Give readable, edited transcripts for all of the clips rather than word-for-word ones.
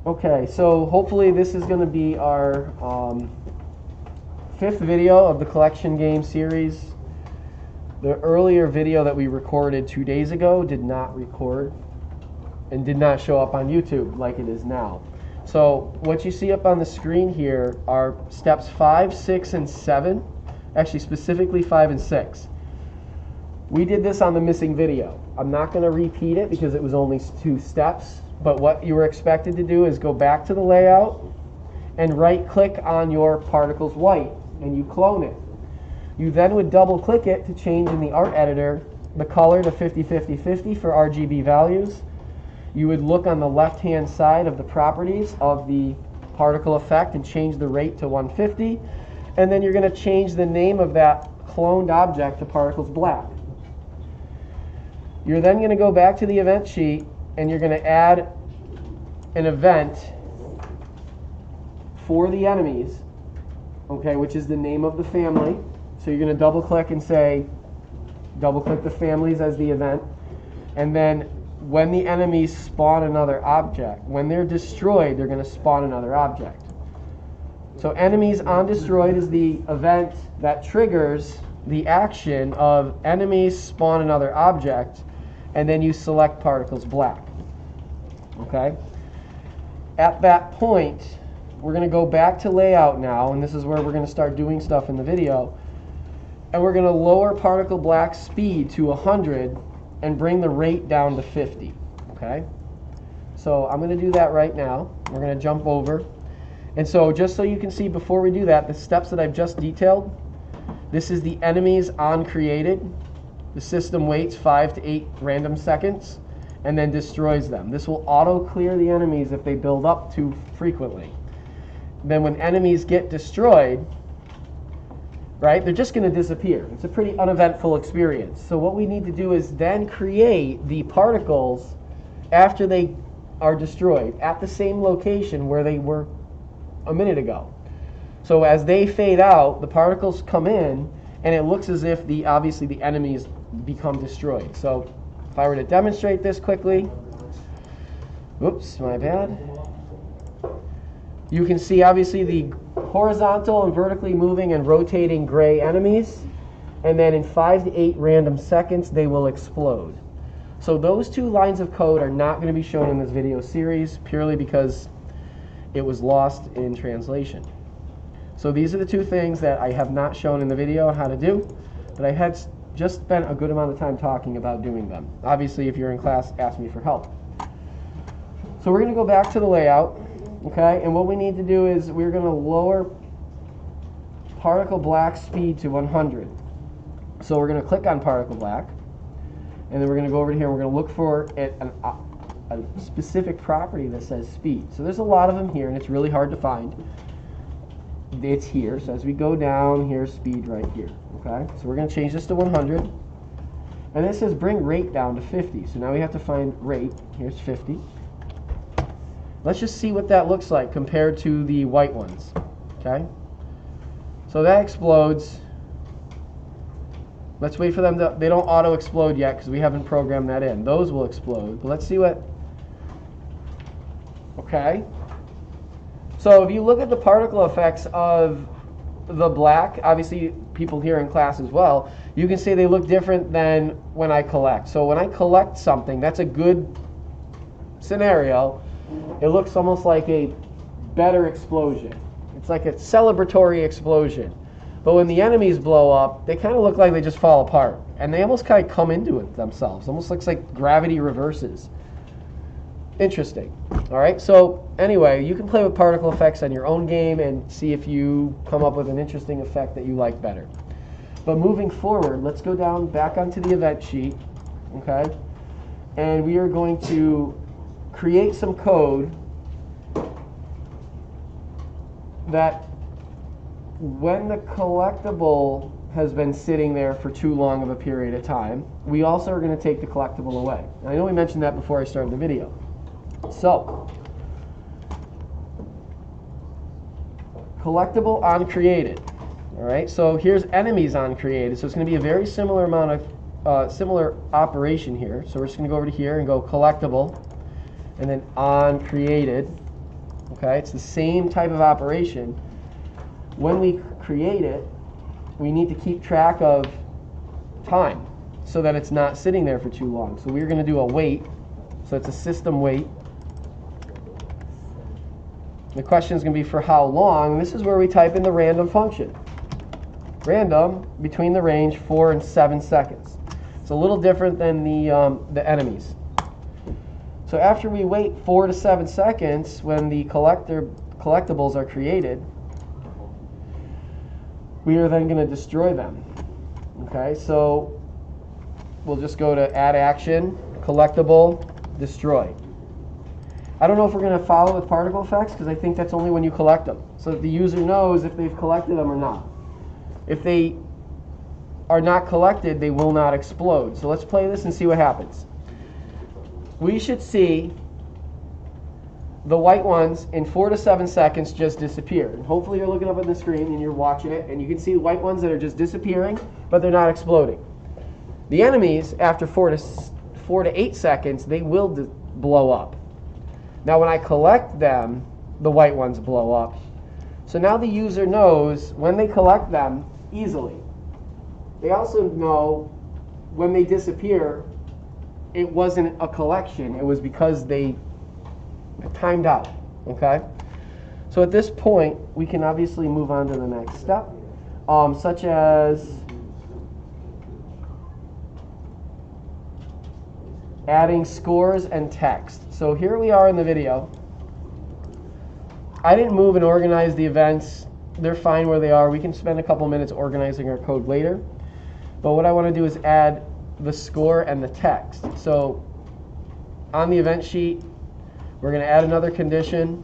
Okay, so hopefully this is going to be our fifth video of the collection game series. The earlier video that we recorded 2 days ago did not record and did not show up on YouTube like it is now. So what you see up on the screen here are steps 5, 6, and 7. Actually, specifically 5 and 6. We did this on the missing video. I'm not going to repeat it because it was only 2 steps. But what you were expected to do is go back to the layout and right-click on your particles white, and you clone it. You then would double-click it to change in the art editor the color to 50-50-50 for RGB values. You would look on the left-hand side of the properties of the particle effect and change the rate to 150. And then you're going to change the name of that cloned object to particles black. You're then going to go back to the event sheet and you're going to add an event for the enemies, okay, which is the name of the family. So you're going to double click and say, double click the families as the event. And then when the enemies spawn another object, when they're destroyed, they're going to spawn another object. So enemies on destroyed is the event that triggers the action of enemies spawn another object, and then you select particles black. Okay? At that point, we're going to go back to layout now, and this is where we're going to start doing stuff in the video. And we're going to lower particle black speed to 100 and bring the rate down to 50. Okay? So I'm going to do that right now. We're going to jump over. And so just so you can see before we do that, the steps that I've just detailed, this is the enemies on created. The system waits 5 to 8 random seconds and then destroys them. This will auto-clear the enemies if they build up too frequently. Then when enemies get destroyed, right, they're just going to disappear. It's a pretty uneventful experience. So what we need to do is then create the particles after they are destroyed at the same location where they were a minute ago. So as they fade out, the particles come in, and it looks as if obviously the enemies become destroyed. So if I were to demonstrate this quickly, oops, my bad. You can see obviously the horizontal and vertically moving and rotating gray enemies, and then in 5 to 8 random seconds they will explode. So those 2 lines of code are not going to be shown in this video series purely because it was lost in translation. So these are the 2 things that I have not shown in the video how to do, but I had just spent a good amount of time talking about doing them. Obviously, if you're in class, ask me for help. So we're going to go back to the layout, okay? And what we need to do is we're going to lower particle black speed to 100. So we're going to click on particle black, and then we're going to go over here and we're going to look for a specific property that says speed. So there's a lot of them here, and it's really hard to find. It's here. So as we go down, here's speed right here. Okay, so we're going to change this to 100. And it says bring rate down to 50. So now we have to find rate. Here's 50. Let's just see what that looks like compared to the white ones. Okay, so that explodes. Let's wait for them to, they don't auto explode yet because we haven't programmed that in. Those will explode. But let's see what, okay. So if you look at the particle effects of the black, obviously people here in class as well, you can see they look different than when I collect. So when I collect something, that's a good scenario. It looks almost like a better explosion. It's like a celebratory explosion. But when the enemies blow up, they kind of look like they just fall apart. And they almost kind of come into it themselves. Almost looks like gravity reverses. Interesting. All right, so anyway, you can play with particle effects on your own game and see if you come up with an interesting effect that you like better. But moving forward, let's go down back onto the event sheet, okay? And we are going to create some code that when the collectible has been sitting there for too long of a period of time, we also are going to take the collectible away. I know we mentioned that before I started the video. So, collectible on created. All right, so here's enemies on created. So it's going to be a very similar amount of similar operation here. So we're just going to go over to here and go collectible, and then on created. Okay, it's the same type of operation. When we create it, we need to keep track of time so that it's not sitting there for too long. So we're going to do a wait. So it's a system wait. The question is going to be for how long. This is where we type in the random function. Random between the range 4 and 7 seconds. It's a little different than the enemies. So after we wait 4 to 7 seconds, when the collectibles are created, we are then going to destroy them. Okay, so we'll just go to add action, collectible, destroy. I don't know if we're going to follow with particle effects because I think that's only when you collect them. So that the user knows if they've collected them or not. If they are not collected, they will not explode. So let's play this and see what happens. We should see the white ones in 4 to 7 seconds just disappear. And hopefully you're looking up on the screen and you're watching it and you can see the white ones that are just disappearing, but they're not exploding. The enemies, after 4 to 8 seconds, they will blow up. Now when I collect them, the white ones blow up. So now the user knows when they collect them easily. They also know when they disappear, it wasn't a collection. It was because they timed out. Okay? So at this point, we can obviously move on to the next step, such as adding scores and text. So here we are in the video. I didn't move and organize the events. They're fine where they are. We can spend a couple minutes organizing our code later. But what I want to do is add the score and the text. So on the event sheet, we're going to add another condition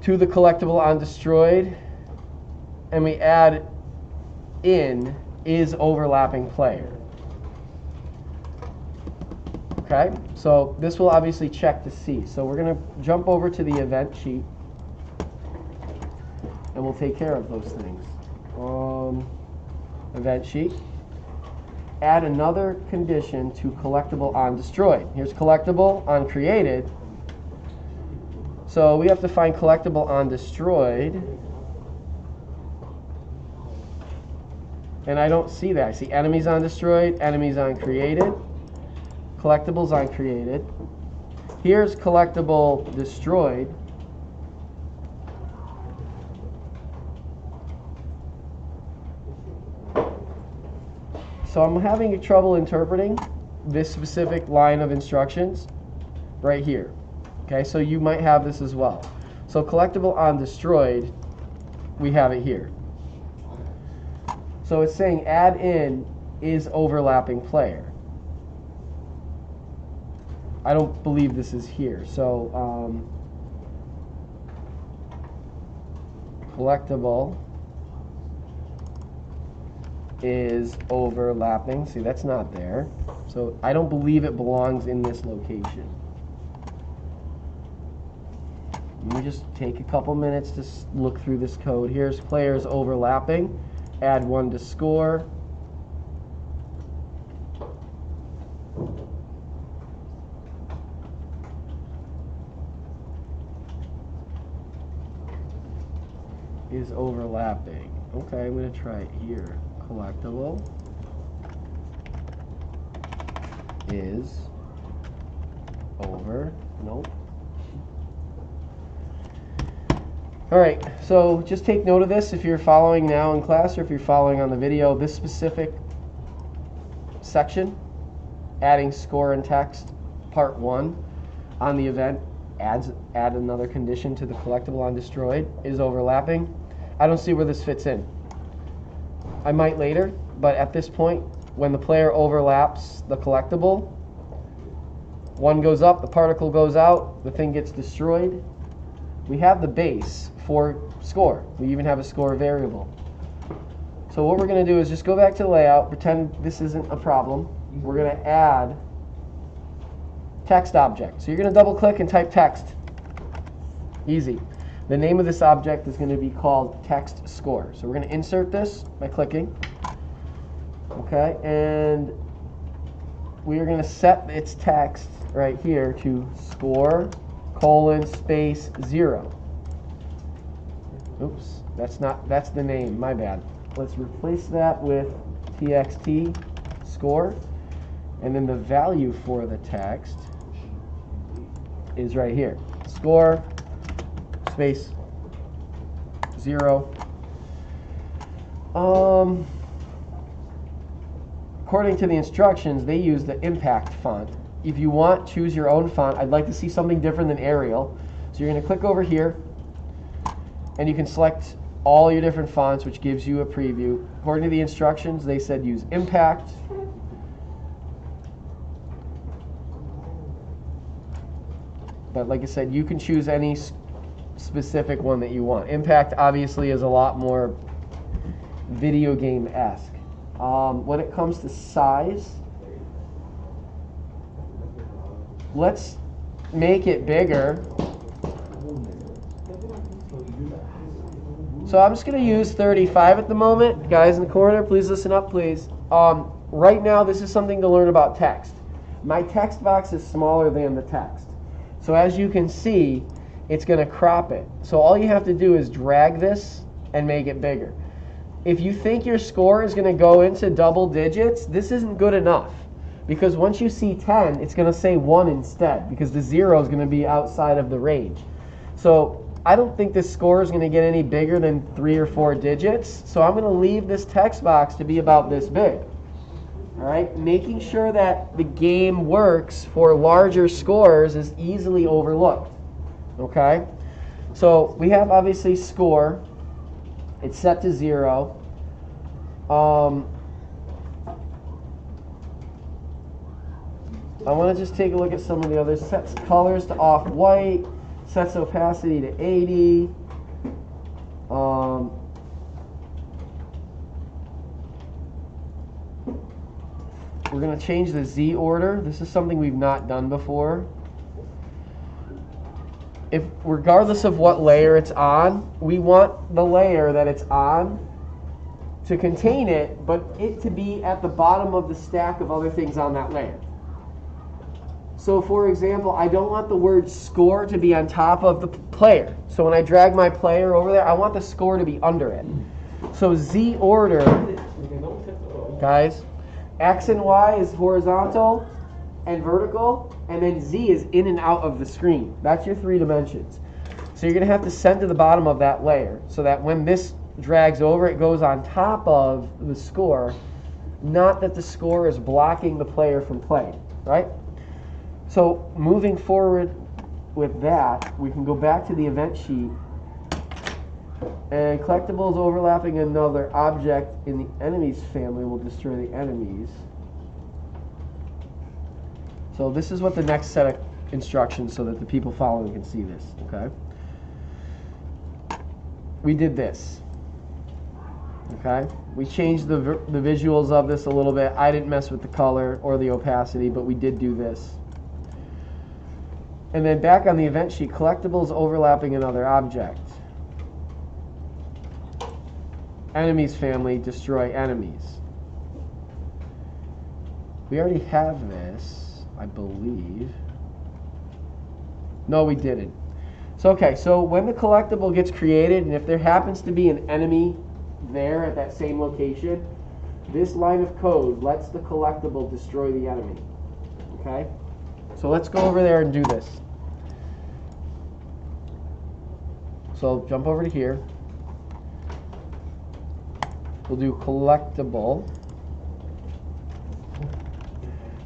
to the collectible on destroyed, and we add in is overlapping player. Okay, so this will obviously check to see. So we're going to jump over to the event sheet, and we'll take care of those things. Event sheet. Add another condition to collectible on destroyed. Here's collectible on created. So we have to find collectible on destroyed. And I don't see that. I see enemies on destroyed, enemies on created, collectibles on created. Here's collectible destroyed. So I'm having trouble interpreting this specific line of instructions right here. Okay, so you might have this as well. So collectible on destroyed, we have it here. So it's saying add in is overlapping player. I don't believe this is here. So collectible is overlapping. See, that's not there. So I don't believe it belongs in this location. Let me just take a couple minutes to look through this code. Here's players overlapping. Add one to score. Is overlapping. Okay, I'm going to try it here. Collectible is over. Nope. Alright, so just take note of this if you're following now in class or if you're following on the video. This specific section, adding score and text, part 1 on the event, add another condition to the collectible on destroyed, is overlapping. I don't see where this fits in. I might later, but at this point, when the player overlaps the collectible, one goes up, the particle goes out, the thing gets destroyed. We have the base for score. We even have a score variable. So what we're going to do is just go back to the layout, pretend this isn't a problem. We're going to add text object. So you're going to double click and type text. Easy. The name of this object is going to be called text score. So we're going to insert this by clicking. Okay, and we are going to set its text right here to score, colon space 0. Oops, that's the name, my bad. Let's replace that with txt score, and then the value for the text is right here. Score space 0. According to the instructions, they use the impact font. If you want, choose your own font. I'd like to see something different than Arial. So you're going to click over here, and you can select all your different fonts, which gives you a preview. According to the instructions, they said use impact. But like I said, you can choose any specific one that you want. Impact obviously is a lot more video game-esque. When it comes to size, let's make it bigger. So I'm just going to use 35 at the moment. Guys in the corner, please listen up, please. Right now, this is something to learn about text. My text box is smaller than the text. So as you can see, it's going to crop it. So all you have to do is drag this and make it bigger. If you think your score is going to go into double digits, this isn't good enough. Because once you see 10, it's going to say 1 instead, because the 0 is going to be outside of the range. So I don't think this score is going to get any bigger than 3 or 4 digits. So I'm going to leave this text box to be about this big. All right, making sure that the game works for larger scores is easily overlooked. Okay, so we have obviously score. It's set to 0. I want to just take a look at some of the others. Sets colors to off-white. Sets opacity to 80. We're going to change the Z order. This is something we've not done before. If, regardless of what layer it's on, we want the layer that it's on to contain it, but it to be at the bottom of the stack of other things on that layer. So for example, I don't want the word score to be on top of the player. So when I drag my player over there, I want the score to be under it. So Z order, guys, X and Y is horizontal and vertical, and then Z is in and out of the screen. That's your 3 dimensions. So you're going to have to send to the bottom of that layer so that when this drags over, it goes on top of the score, not that the score is blocking the player from playing, right? So moving forward with that, we can go back to the event sheet, and collectibles overlapping another object in the enemies family will destroy the enemies. So this is what the next set of instructions so that the people following can see this, okay? We did this, okay? We changed the visuals of this a little bit. I didn't mess with the color or the opacity, but we did do this. And then back on the event sheet, collectibles overlapping another object. Enemies family, destroy enemies. We already have this, I believe. No, we didn't. So, okay, so when the collectible gets created, and if there happens to be an enemy there at that same location, this line of code lets the collectible destroy the enemy. Okay? So let's go over there and do this. So jump over to here. We'll do collectible.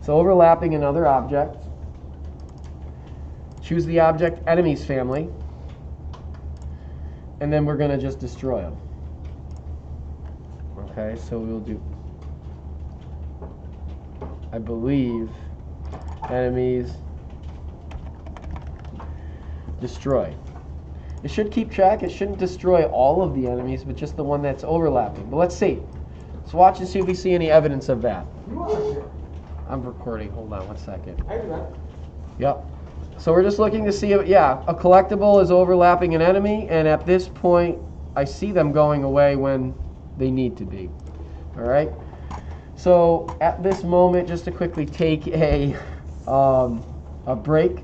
So overlapping another object. Choose the object enemies family. And then we're going to just destroy them. Okay, so we'll do, I believe, enemies, destroy. It should keep track. It shouldn't destroy all of the enemies, but just the one that's overlapping. But let's see. Let's watch and see if we see any evidence of that. I'm recording. Hold on one second. I do that. Yep. So we're just looking to see if, yeah, a collectible is overlapping an enemy, and at this point, I see them going away when they need to be. All right? So at this moment, just to quickly take a break,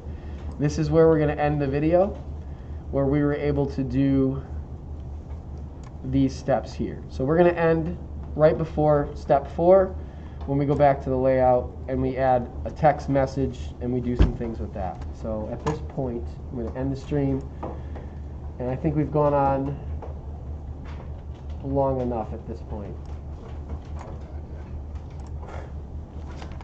this is where we're going to end the video, where we were able to do these steps here. So we're going to end right before step 4 when we go back to the layout and we add a text message and we do some things with that. So at this point, I'm going to end the stream, and I think we've gone on long enough at this point.